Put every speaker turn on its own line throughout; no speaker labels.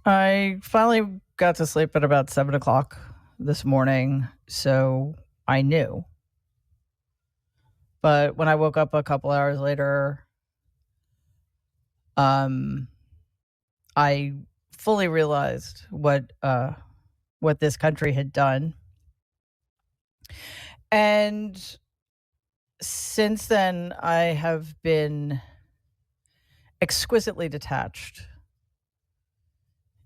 I finally got to sleep at about 7 o'clock this morning, so I knew. But when I woke up a couple hours later, um, I fully realized what this country had done. And since then, I have been exquisitely detached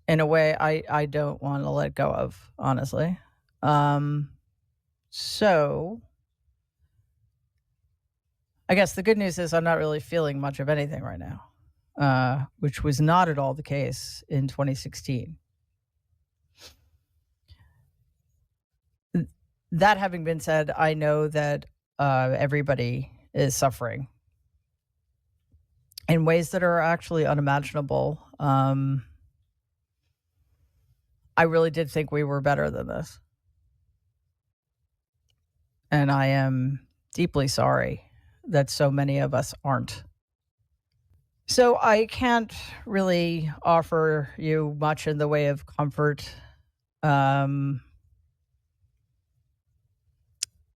in a way I don't want to let go of, honestly. So I guess the good news is I'm not really feeling much of anything right now, which was not at all the case in 2016. That having been said, I know that everybody is suffering in ways that are actually unimaginable. I really did think we were better than this. And I am deeply sorry that so many of us aren't. So I can't really offer you much in the way of comfort.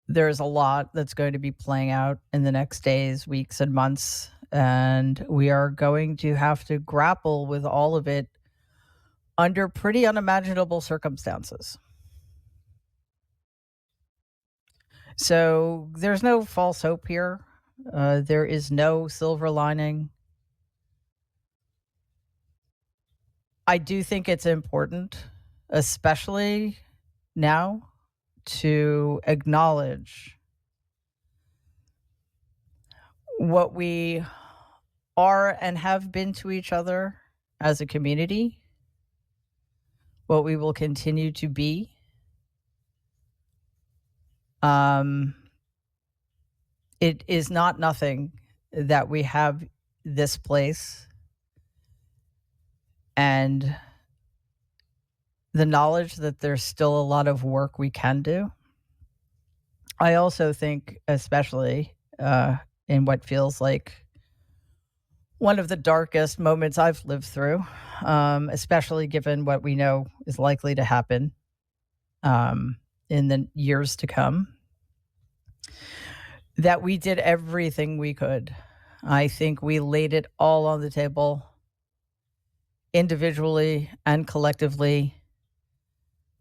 There's a lot that's going to be playing out in the next days, weeks, and months. And we are going to have to grapple with all of it under pretty unimaginable circumstances. So there's no false hope here. There is no silver lining. I do think it's important, especially now, to acknowledge what we are and have been to each other as a community, what we will continue to be. It is not nothing that we have this place and the knowledge that there's still a lot of work we can do. I also think, especially in what feels like one of the darkest moments I've lived through, especially given what we know is likely to happen in the years to come, that we did everything we could. I think we laid it all on the table, individually and collectively.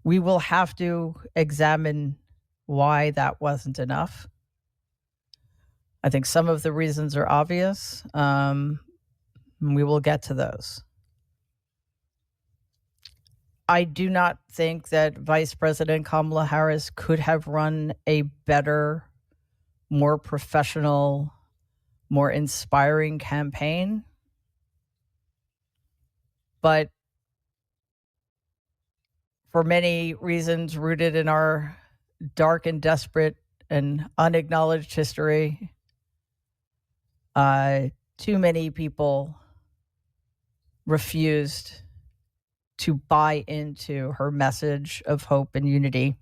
We will have to examine why that wasn't enough. I think some of the reasons are obvious. We will get to those. I do not think that Vice President Kamala Harris could have run a better, more professional, more inspiring campaign. But for many reasons rooted in our dark and desperate and unacknowledged history, too many people refused to buy into her message of hope and unity.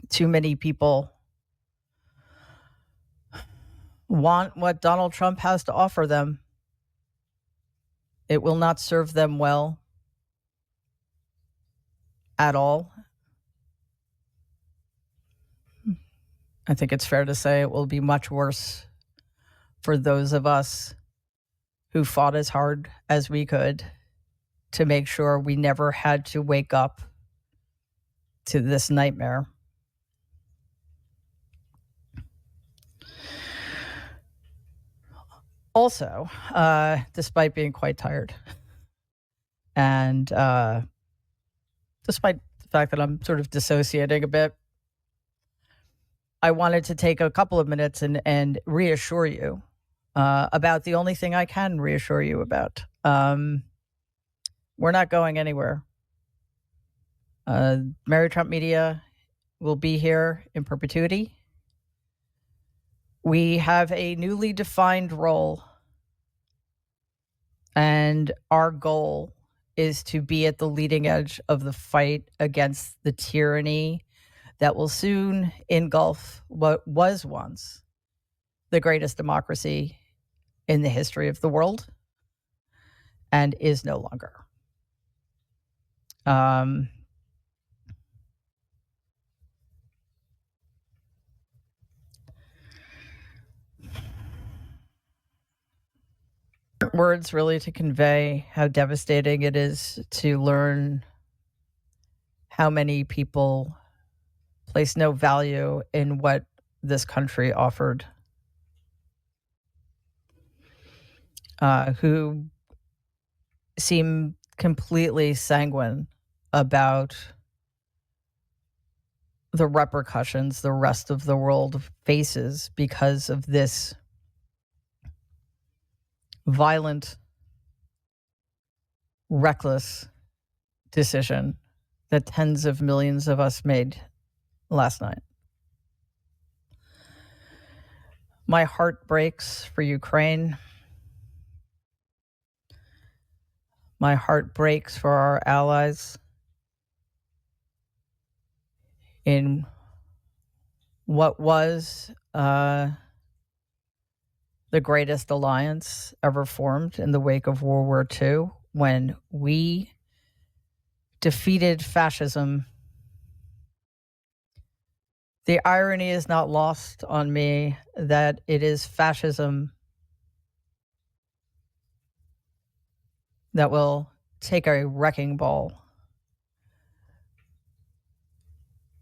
Too many people want what Donald Trump has to offer them. It will not serve them well at all. I think it's fair to say it will be much worse for those of us who fought as hard as we could to make sure we never had to wake up to this nightmare. Also, despite being quite tired and despite the fact that I'm sort of dissociating a bit, I wanted to take a couple of minutes and reassure you about the only thing I can reassure you about. We're not going anywhere. Mary Trump Media will be here in perpetuity. We have a newly defined role, and our goal is to be at the leading edge of the fight against the tyranny that will soon engulf what was once the greatest democracy in the history of the world and is no longer. Um, words really to convey how devastating it is to learn how many people place no value in what this country offered, who seem completely sanguine about the repercussions the rest of the world faces because of this violent, reckless decision that tens of millions of us made last night. My heart breaks for Ukraine. My heart breaks for our allies in what was the greatest alliance ever formed in the wake of World War II, when we defeated fascism. The irony is not lost on me that it is fascism that will take a wrecking ball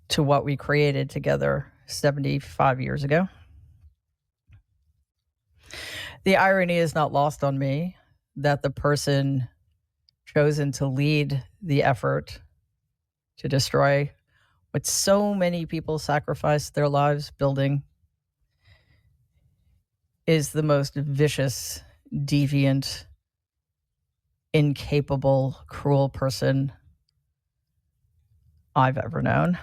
to what we created together 75 years ago. The irony is not lost on me that the person chosen to lead the effort to destroy what so many people sacrificed their lives building is the most vicious, deviant, incapable, cruel person I've ever known.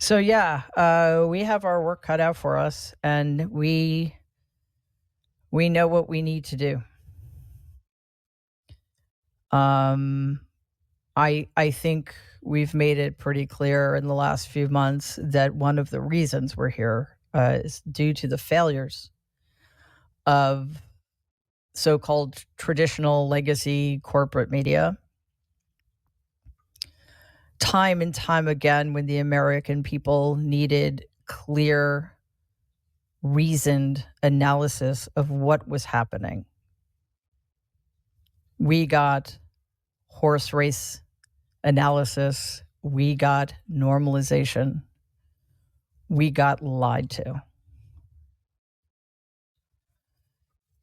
So yeah, we have our work cut out for us, and we know what we need to do. I think we've made it pretty clear in the last few months that one of the reasons we're here is due to the failures of so-called traditional legacy corporate media. Time and time again, when the American people needed clear, reasoned analysis of what was happening, we got horse race analysis, we got normalization, we got lied to.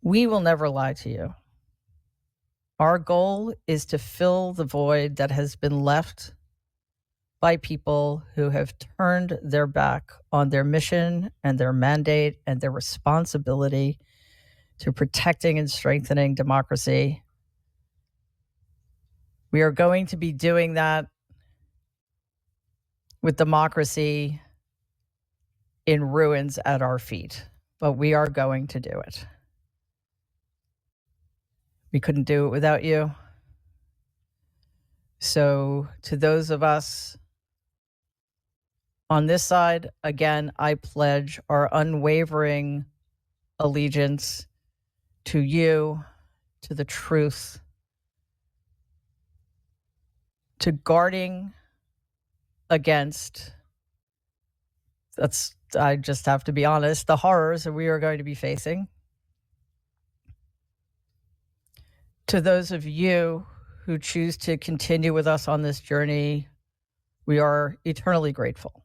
We will never lie to you. Our goal is to fill the void that has been left by people who have turned their back on their mission and their mandate and their responsibility to protecting and strengthening democracy. We are going to be doing that with democracy in ruins at our feet, but we are going to do it. We couldn't do it without you. So to those of us on this side, again, I pledge our unwavering allegiance to you, to the truth, to guarding against, I just have to be honest, the horrors that we are going to be facing. To those of you who choose to continue with us on this journey, we are eternally grateful.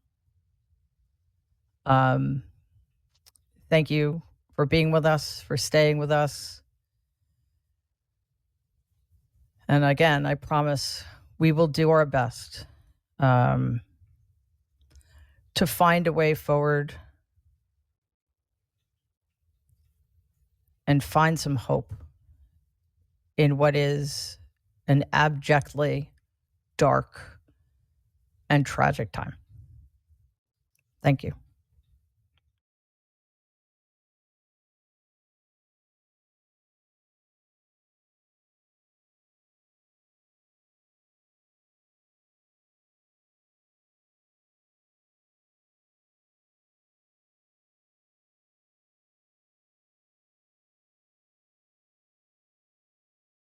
Thank you for being with us, for staying with us. And again, I promise we will do our best to find a way forward and find some hope in what is an abjectly dark and tragic time. Thank you.